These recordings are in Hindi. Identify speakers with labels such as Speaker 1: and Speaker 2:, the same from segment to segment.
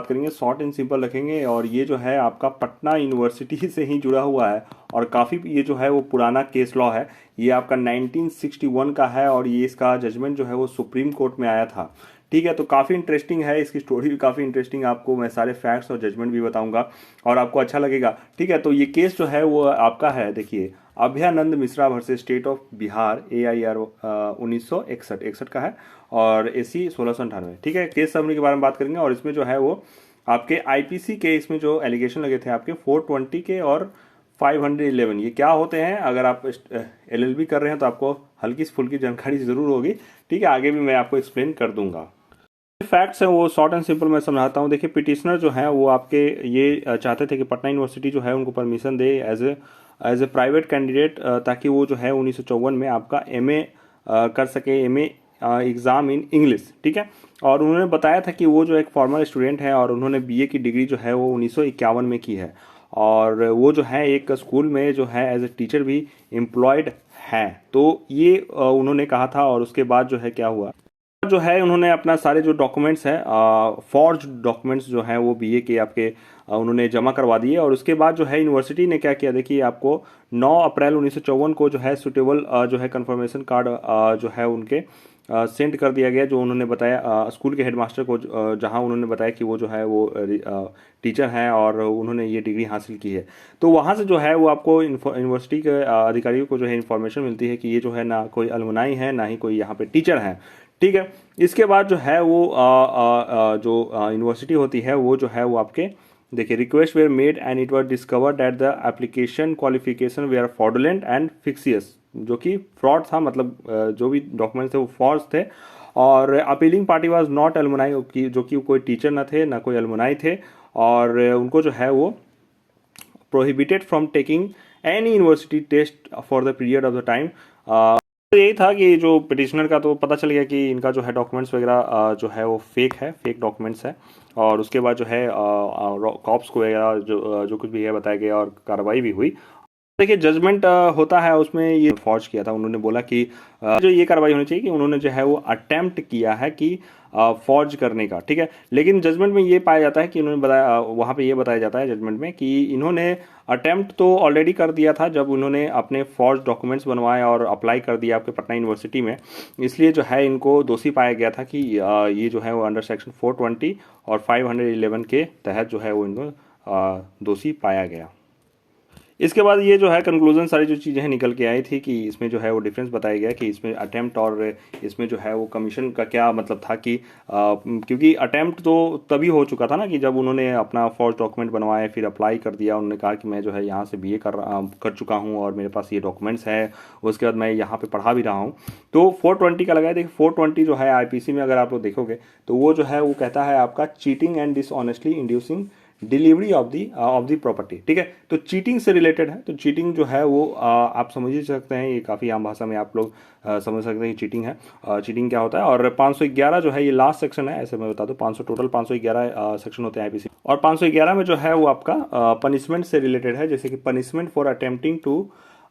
Speaker 1: बात करेंगे, शॉर्ट एंड सिंपल रखेंगे। और ये जो है आपका पटना यूनिवर्सिटी से ही जुड़ा हुआ है और काफ़ी ये जो है वो पुराना केस लॉ है। ये आपका 1961 का है और ये इसका जजमेंट जो है वो सुप्रीम कोर्ट में आया था। ठीक है, तो काफ़ी इंटरेस्टिंग है, इसकी स्टोरी भी काफ़ी इंटरेस्टिंग है। आपको मैं सारे फैक्ट्स और जजमेंट भी बताऊंगा और आपको अच्छा लगेगा। ठीक है, तो ये केस जो है वो आपका है, देखिए, Abhayanand Mishra versus state of Bihar, AIR 1961 का है और AC 1698। ठीक है, केस समरी के बारे में बात करेंगे और इसमें जो है वो आपके IPC के इसमें जो एलिगेशन लगे थे आपके 420 के और 511, ये क्या होते हैं? अगर आप LLB कर रहे हैं तो आपको हल्की फुल्की जानकारी जरूर होगी। ठीक है, आगे भी मैं आपको एक्सप्लेन कर दूंगा। फैक्ट्स हैं वो शॉर्ट एंड सिंपल मैं समझाता हूँ। देखिए, पिटिशनर जो है वो आपके ये चाहते थे कि पटना यूनिवर्सिटी जो है उनको परमिशन दे एज ए प्राइवेट कैंडिडेट, ताकि वो जो है 1954 में आपका MA कर सके, MA एग्ज़ाम इन इंग्लिश। ठीक है, और उन्होंने बताया था कि वो जो एक फॉर्मर स्टूडेंट है और उन्होंने BA की डिग्री जो है वो 1951 में की है और वो जो है एक स्कूल में जो है एज ए टीचर भी एम्प्लॉयड है। तो ये उन्होंने कहा था और उसके बाद जो है क्या हुआ, जो है उन्होंने अपना सारे जो डॉक्यूमेंट्स हैं, फॉर्ज डॉक्यूमेंट्स जो हैं वो BA के आपके उन्होंने जमा करवा दिए। और उसके बाद जो है यूनिवर्सिटी ने क्या किया, देखिए आपको 9 अप्रैल 1954 को जो है सुटेबल जो है कंफर्मेशन कार्ड जो है उनके सेंड कर दिया गया, जो उन्होंने बताया स्कूल के हेडमास्टर को, जहां उन्होंने बताया कि वो जो है वो टीचर हैं और उन्होंने ये डिग्री हासिल की है। तो वहां से जो है वो आपको यूनिवर्सिटी के अधिकारियों को जो है इन्फॉर्मेशन मिलती है कि ये जो है ना कोई अलमुनाई है ना ही कोई यहाँ पे टीचर है। ठीक है, इसके बाद जो है वो जो यूनिवर्सिटी होती है वो जो है वो आपके, देखिए, request were made and it was discovered that the application qualification were fraudulent and fictitious, जो कि फ्रॉड था, मतलब जो भी डॉक्यूमेंट्स थे वो फॉल्स थे। और appealing party was not alumni, जो कि कोई टीचर ना थे ना कोई एलुमनाई थे और उनको जो है वो prohibited from taking any university test for the period of the time. तो यही था कि जो पिटिशनर का तो पता चल गया कि इनका जो है डॉक्यूमेंट्स वगैरह जो है वो फेक है, फेक डॉक्यूमेंट्स है। और उसके बाद जो है कॉप्स को वगैरह जो कुछ भी है बताया गया और कार्रवाई भी हुई। देखिए, जजमेंट होता है उसमें ये फॉर्ज किया था, उन्होंने बोला कि जो ये कार्रवाई होनी चाहिए कि उन्होंने जो है वो अटेम्प्ट किया है कि फॉर्ज करने का। ठीक है, लेकिन जजमेंट में ये पाया जाता है कि उन्होंने बताया, वहाँ पे ये बताया जाता है जजमेंट में कि इन्होंने अटेम्प्ट तो ऑलरेडी कर दिया था जब उन्होंने अपने फॉर्ज डॉक्यूमेंट्स बनवाए और अप्लाई कर दिया आपके पटना यूनिवर्सिटी में। इसलिए जो है इनको दोषी पाया गया था कि ये जो है वो अंडर सेक्शन 420 और 511 के तहत जो है वो इनको दोषी पाया गया। इसके बाद ये जो है कंक्लूजन सारी जो चीज़ें हैं निकल के आई थी कि इसमें जो है वो डिफरेंस बताया गया कि इसमें अटेम्प्ट और इसमें जो है वो कमीशन का क्या मतलब था कि क्योंकि अटेम्प्ट तो तभी हो चुका था ना कि जब उन्होंने अपना फॉर्ज डॉक्यूमेंट बनवाए, फिर अप्लाई कर दिया, उन्होंने कहा कि मैं जो है यहाँ से BA कर चुका हूँ और मेरे पास ये डॉक्यूमेंट्स है, उसके बाद मैं यहाँ पर पढ़ा भी रहा हूँ। तो 420 का लगाया। देखिए, 420 जो है IPC में अगर आप लोग देखोगे तो वो जो है वो कहता है आपका cheating and dishonestly inducing delivery of the property. ठीक है, तो चीटिंग से रिलेटेड है। तो चीटिंग जो है वो आप समझ ही सकते हैं, ये काफ़ी आम भाषा में आप लोग समझ सकते हैं कि चीटिंग है। चीटिंग क्या होता है। और 511 जो है ये लास्ट सेक्शन है, ऐसे मैं बता दूं, 500 टोटल 511 सेक्शन होते हैं IPC। और 511 में जो है वो आपका पनिशमेंट से रिलेटेड है, जैसे कि punishment for attempting to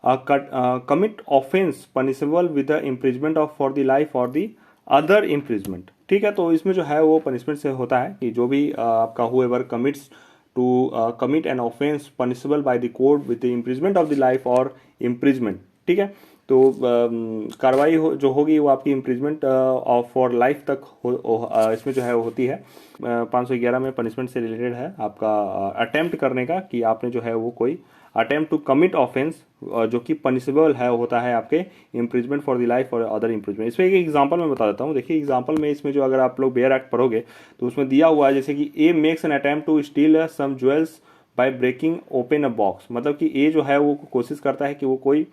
Speaker 1: commit offence punishable with the imprisonment of for the life और द अदर इम्प्रिजमेंट। ठीक है, तो इसमें जो है वो पनिशमेंट से होता है कि जो भी आपका whoever commits to commit an offence punishable by the court with the imprisonment of the life और इम्प्रिजमेंट। ठीक है, तो कार्रवाई जो होगी वो आपकी इम्प्रिजमेंट ऑफ फॉर लाइफ तक इसमें जो है वो होती है। 511 में पनिशमेंट से रिलेटेड है आपका अटेम्प्ट करने का, कि आपने जो है वो कोई अटेम्प्ट टू कमिट ऑफेंस जो कि पनिशेबल है होता है आपके इम्प्रिजमेंट फॉर द लाइफ और अदर इम्प्रिजमेंट। इसमें एक एग्जांपल मैं बता देता हूँ। देखिए, एग्जांपल में इसमें जो अगर आप लोग बेयर एक्ट पढ़ोगे तो उसमें दिया हुआ है, जैसे कि A makes an attempt to steal some jewels by breaking open a box. मतलब कि ए जो है वो कोशिश करता है कि वो कोई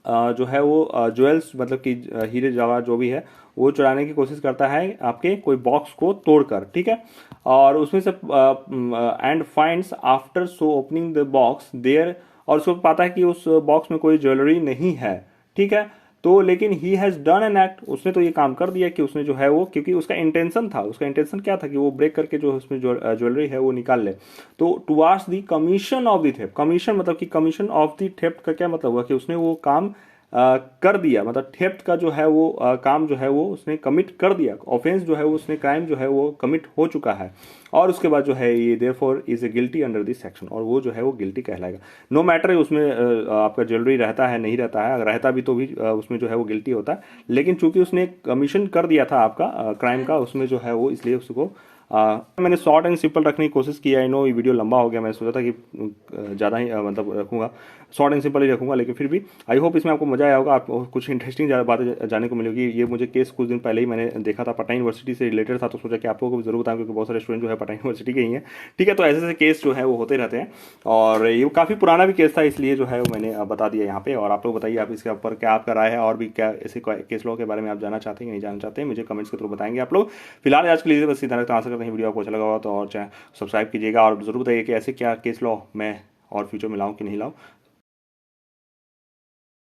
Speaker 1: जो है वो ज्वेल्स, मतलब कि हीरे जवाहर जो भी है वो चुराने की कोशिश करता है आपके कोई बॉक्स को तोड़कर। ठीक है, और उसमें से and finds after so opening the box there, और उसको पाता है कि उस बॉक्स में कोई ज्वेलरी नहीं है। ठीक है, तो लेकिन he has done an act, उसने तो ये काम कर दिया कि उसने जो है वो, क्योंकि उसका इंटेंशन था, उसका इंटेंशन क्या था कि वो ब्रेक करके जो उसमें ज्वेलरी है वो निकाल ले। तो towards the commission of the theft, commission मतलब कि कमीशन ऑफ द थेफ्ट का क्या मतलब हुआ कि उसने वो काम कर दिया, मतलब थेफ्ट का जो है वो काम जो है वो उसने कमिट कर दिया, ऑफेंस जो है वो उसने क्राइम जो है वो कमिट हो चुका है, और उसके बाद जो है ये therefore is a guilty under this section, और वो जो है वो गिल्टी कहलाएगा। नो मैटर उसमें आपका ज्वेलरी रहता है नहीं रहता है, अगर रहता भी तो भी उसमें जो है वो गिल्टी होता है, लेकिन चूंकि उसने कमीशन कर दिया था आपका क्राइम का उसमें जो है वो, इसलिए उसको मैंने शॉर्ट एंड सिंपल रखने की कोशिश की। आई नो ये वीडियो लंबा हो गया, मैं सोचा था कि ज़्यादा ही मतलब रखूँगा, शॉर्ट एंड सिंपल ही रखूँगा, लेकिन फिर भी आई होप इसमें आपको मजा आया होगा, आपको कुछ इंटरेस्टिंग ज़्यादा बातें जानने को मिलेगी। ये मुझे केस कुछ दिन पहले ही मैंने देखा था, पटना यूनिवर्सिटी से रिलेटेड था, तो सोचा कि आप लोगों को भी जरूर बताऊँ, क्योंकि बहुत सारे स्टूडेंट जो है पटना यूनिवर्सिटी के ही हैं। ठीक है, तो ऐसे ऐसे केस जो है वो होते रहते हैं, और ये काफ़ी पुराना भी केस था, इसलिए जो है वो मैंने बता दिया यहाँ पे। और आप लोग बताइए आप इसके ऊपर क्या आपका राय है, और भी क्या ऐसे केस लॉ के बारे में आप जानना चाहते हैं या नहीं जानना चाहते हैं, मुझे कमेंट्स के थ्रू बताएंगे आप लोग। फिलहाल आज के लिए बस इतना रखते हैं, आशा करते हैं वीडियो आपको अच्छा लगा होगा, तो और चाहे सब्सक्राइब कीजिएगा, और जरूर बताइए कि ऐसे क्या केस लॉ मैं और फ्यूचर में लाऊं कि नहीं लाऊं।